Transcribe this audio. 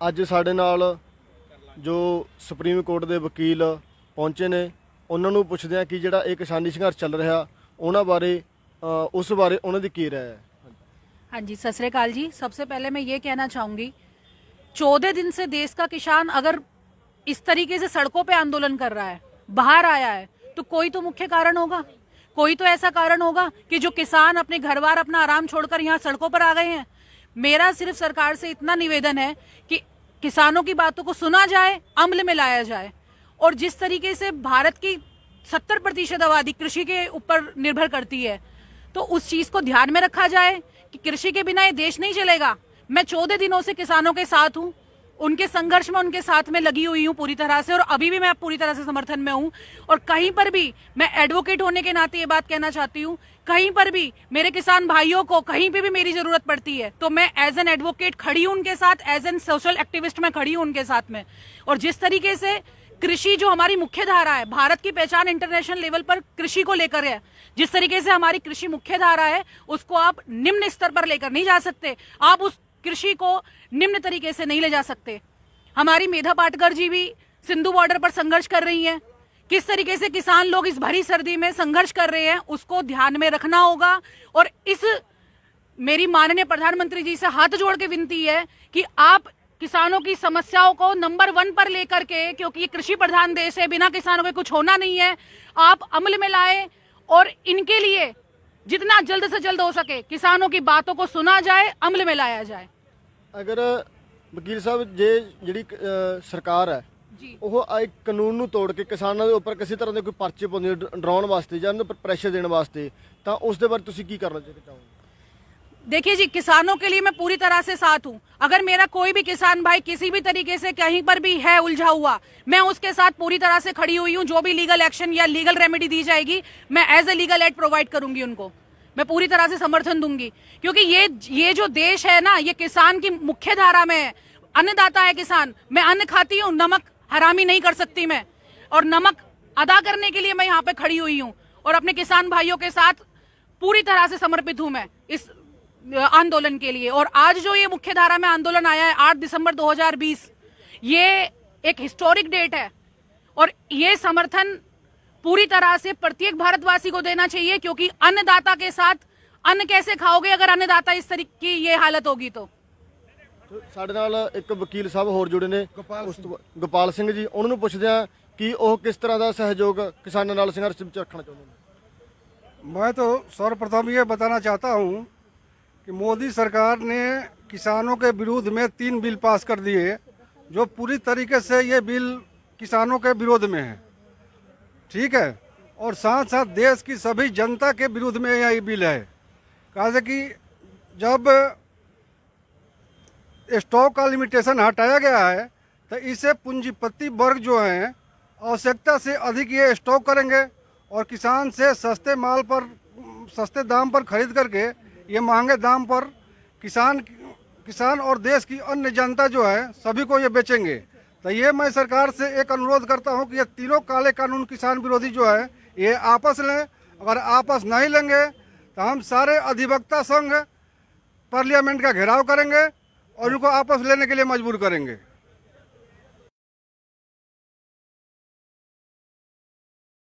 ਅੱਜ ਸਾਡੇ ਨਾਲ ਜੋ ਸੁਪਰੀਮ ਕੋਰਟ ਦੇ ਵਕੀਲ ਪਹੁੰਚੇ ਨੇ, ਉਹਨਾਂ ਨੂੰ ਪੁੱਛਦੇ ਆ ਕਿ ਜਿਹੜਾ ਇਹ ਕਿਸਾਨੀ ਸੰਘਰਸ਼ ਚੱਲ ਰਿਹਾ ਉਹਨਾਂ ਬਾਰੇ ਉਸ ਬਾਰੇ ਉਹਨਾਂ ਦੀ ਕੀ ਰਾय है। हाँ जी, सत श्री अकाल जी। सबसे पहले मैं ये कहना चाहूंगी, 14 दिन से देश का किसान अगर इस तरीके से सड़कों पे आंदोलन कर रहा है, बाहर आया है, तो कोई तो मुख्य कारण होगा। कोई तो ऐसा कारण होगा कि जो किसान अपने घर बार अपना आराम छोड़कर यहाँ सड़कों पर आ गए हैं। मेरा सिर्फ सरकार से इतना निवेदन है कि किसानों की बातों को सुना जाए, अमल में लाया जाए, और जिस तरीके से भारत की 70% आबादी कृषि के ऊपर निर्भर करती है, तो उस चीज को ध्यान में रखा जाए कि कृषि के बिना ये देश नहीं चलेगा। मैं 14 दिनों से किसानों के साथ हूँ, उनके संघर्ष में उनके साथ में लगी हुई हूँ पूरी तरह से, और अभी भी मैं पूरी तरह से समर्थन में हूँ। और कहीं पर भी मैं एडवोकेट होने के नाते ये बात कहना चाहती हूँ, कहीं पर भी मेरे किसान भाइयों को कहीं पे भी मेरी जरूरत पड़ती है तो मैं एज एन एडवोकेट खड़ी हूँ उनके साथ, एज एन सोशल एक्टिविस्ट मैं खड़ी हूँ उनके साथ में। और जिस तरीके से कृषि जो हमारी मुख्य धारा है, भारत की पहचान इंटरनेशनल लेवल पर कृषि को लेकर है, जिस तरीके से हमारी कृषि मुख्य धारा है उसको आप निम्न स्तर पर लेकर नहीं जा सकते। आप उस कृषि को निम्न तरीके से नहीं ले जा सकते। हमारी मेधा पाटकर जी भी सिंधु बॉर्डर पर संघर्ष कर रही हैं। किस तरीके से किसान लोग इस भरी सर्दी में संघर्ष कर रहे हैं उसको ध्यान में रखना होगा। और इस मेरी माननीय प्रधानमंत्री जी से हाथ जोड़ के विनती है कि आप किसानों की समस्याओं को नंबर 1 पर लेकर के, क्योंकि ये कृषि प्रधान देश है, बिना किसानों के कुछ होना नहीं है, आप अमल में लाए और इनके लिए जितना जल्द से जल्द हो सके किसानों की बातों को सुना जाए, अमल में लाया जाए। अगर वकील साहब जे ਜਿਹੜੀ ਸਰਕਾਰ ਹੈ ਉਹ ਇੱਕ ਕਾਨੂੰਨ ਨੂੰ ਤੋੜ ਕੇ ਕਿਸਾਨਾਂ ਦੇ ਉੱਪਰ ਕਿਸੇ ਤਰ੍ਹਾਂ ਦੇ ਕੋਈ ਪਰਚੇ ਪਾਉਂਦੇ ਡਰਾਉਣ ਵਾਸਤੇ ਜਾਂ ਉਹਨਾਂ ਪਰ ਪ੍ਰੈਸ਼ਰ ਦੇਣ ਵਾਸਤੇ, ਤਾਂ ਉਸ ਦੇ ਬਾਰੇ ਤੁਸੀਂ ਕੀ ਕਰਨਾ ਚਾਹੋਗੇ? देखिए जी, किसानों के लिए मैं पूरी तरह से साथ हूँ। अगर मेरा कोई भी किसान भाई किसी भी तरीके से कहीं पर भी है उलझा हुआ, मैं उसके साथ पूरी तरह से खड़ी हुई हूँ। जो भी लीगल एक्शन या लीगल रेमेडी दी जाएगी मैं as a legal aid provide करूंगी उनको, मैं पूरी तरह से समर्थन दूंगी। क्योंकि ये जो देश है ना, ये किसान की मुख्य धारा में है। अन्नदाता है किसान। मैं अन्न खाती हूँ, नमक हरामी नहीं कर सकती मैं, और नमक अदा करने के लिए मैं यहाँ पे खड़ी हुई हूँ और अपने किसान भाइयों के साथ पूरी तरह से समर्पित हूँ मैं इस आंदोलन के लिए। और आज जो ये मुख्य धारा में आंदोलन आया है 8 दिसंबर 2020, ये एक हिस्टोरिक डेट है और ये समर्थन पूरी तरह से प्रत्येक भारतवासी को देना चाहिए। क्योंकि अन्नदाता के साथ अन्न कैसे खाओगे अगर अन्नदाता इस तरीके की ये हालत होगी तो। ਸਾਡੇ ਨਾਲ ਇੱਕ ਵਕੀਲ ਸਾਹਿਬ ਹੋਰ ਜੁੜੇ ਨੇ, ਗੋਪਾਲ ਸਿੰਘ ਜੀ, ਉਹਨਾਂ ਨੂੰ ਪੁੱਛਦੇ ਆ ਕਿ ਉਹ ਕਿਸ ਤਰ੍ਹਾਂ ਦਾ ਸਹਿਯੋਗ ਕਿਸਾਨਾਂ ਨਾਲ ਸੰਘਰਸ਼ ਵਿੱਚ ਰੱਖਣਾ ਚਾਹੁੰਦੇ ਨੇ। मैं तो सर्वप्रथम ये बताना चाहता हूँ कि मोदी सरकार ने किसानों के विरोध में 3 बिल पास कर दिए, जो पूरी तरीके से ये बिल किसानों के विरोध में है, ठीक है, और साथ साथ देश की सभी जनता के विरोध में यह बिल है। कहा कि जब स्टॉक का लिमिटेशन हटाया गया है तो इससे पूंजीपति वर्ग जो हैं आवश्यकता से अधिक ये स्टॉक करेंगे और किसान से सस्ते दाम पर खरीद करके ये महंगे दाम पर किसान और देश की अन्य जनता जो है सभी को ये बेचेंगे। तो ये मैं सरकार से एक अनुरोध करता हूँ कि ये तीनों काले कानून किसान विरोधी जो है ये आपस लें। अगर आपस नहीं लेंगे तो हम सारे अधिवक्ता संघ पार्लियामेंट का घेराव करेंगे और उनको आपस लेने के लिए मजबूर करेंगे।